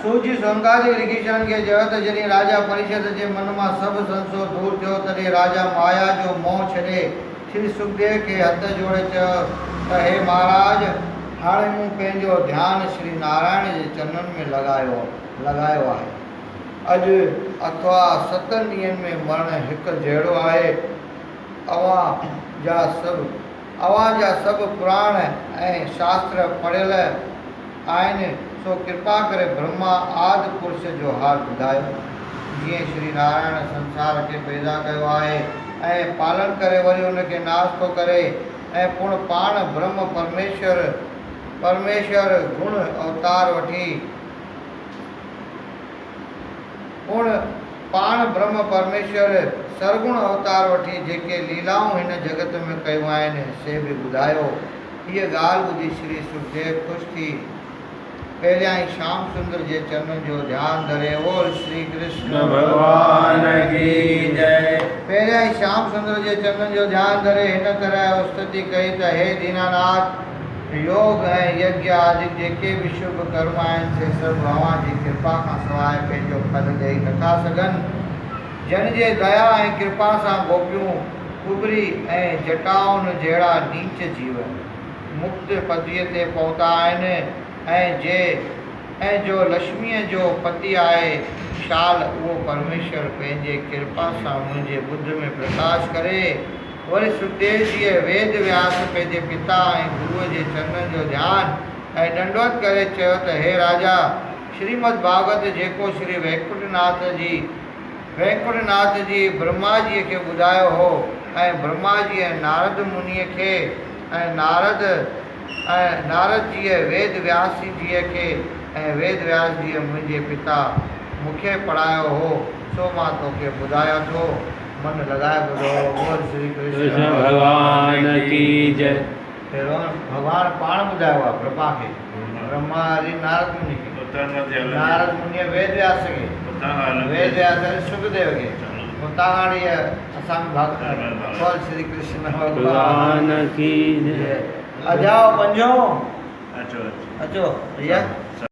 सूजी सोंगादी ऋषिशन के जगत जॾहिं राजा परिषद जे मन मां सभु संशय दूर थियो तॾहिं राजा माया जो मोह छॾे श्री सुखदेव के हथ जोड़े चयो त हे महाराज, हाणे मूं पंहिंजो ध्यानु श्री नारायण जे चरणनि में लॻायो आहे। अॼु अथवा 7 ॾींहंनि में मरण हिकु जहिड़ो आहे। अव्हां जा सभु पुराण ऐं शास्त्र पढ़ियल आहिनि, सो कृपा करे ब्रह्मा आदि पुरुष जो हाल ॿुधायो। जीअं श्री नारायण संसार खे पैदा कयो आहे ऐं पालन करे वरी उनखे नाश थो करे ऐं पुण पाण ब्रह्म परमेश्वर गुण अवतार वठी सरगुण अवतार वठी जेके लीलाऊं हिन जगत में कयूं आहिनि से बि ॿुधायो। हीअ ॻाल्हि ॿुधी श्री सुखदेव ख़ुशि थी पहिरियां ई श्याम सुंदर जे चरणनि जो ध्यानु धरे बोल श्री कृष्ण भगवान की जय। पहिरियां ई श्याम सुंदर जे चरणनि जो ध्यानु धरे हिन तरह स्तुति कई त हे दीनानाथ, योग ऐं यज्ञ आदि जेके बि शुभ कर्म आहिनि से सभु अव्हां जी कृपा खां सवाइ पंहिंजो फल ॾेई नथा सघनि। जन जे दया ऐं कृपा सां गोपियूं कुबरी ऐं जटाउनि जहिड़ा नीच जीव मुक्त पदवीअ ते पहुता आहिनि ऐं जो लक्ष्मीअ जो पति आहे शाल, उहो परमेश्वर पंहिंजे कृपा सां मुंहिंजे बुद्ध में प्रकाश करे वरी सुखदेव जी वेद व्यास पंहिंजे पिता ऐं गुरुअ जे चरणनि जो ध्यानु ऐं दंडवत करे चयो त हे राजा, श्रीमद् भागवत जेको श्री वैकुंठनाथ जी ब्रह्मा जीअ खे ॿुधायो हो ऐं ब्रह्मा जी नारद मुनीअ खे ऐं नारद जी वेद व्यास जीअ खे ऐं वेद व्यास जी मुंहिंजे पिता मूंखे पढ़ायो हो, सो मां तोखे ॿुधायां थो। मन लॻाए ॿुधो। बोल श्री कृष्ण भगवान की जय। पहिरों भगवान पाण ॿुधायो आहे ब्रह्मा खे, ब्रह्मा हरि नारद मुनि खे, नारद मुनि वेद व्यास खे, वेद व्यास सुखदेव खे, उतां हाणे असां भक्त। बोल श्री कृष्ण भगवान की जय। अजाओ पंजो अचो अचो भैया।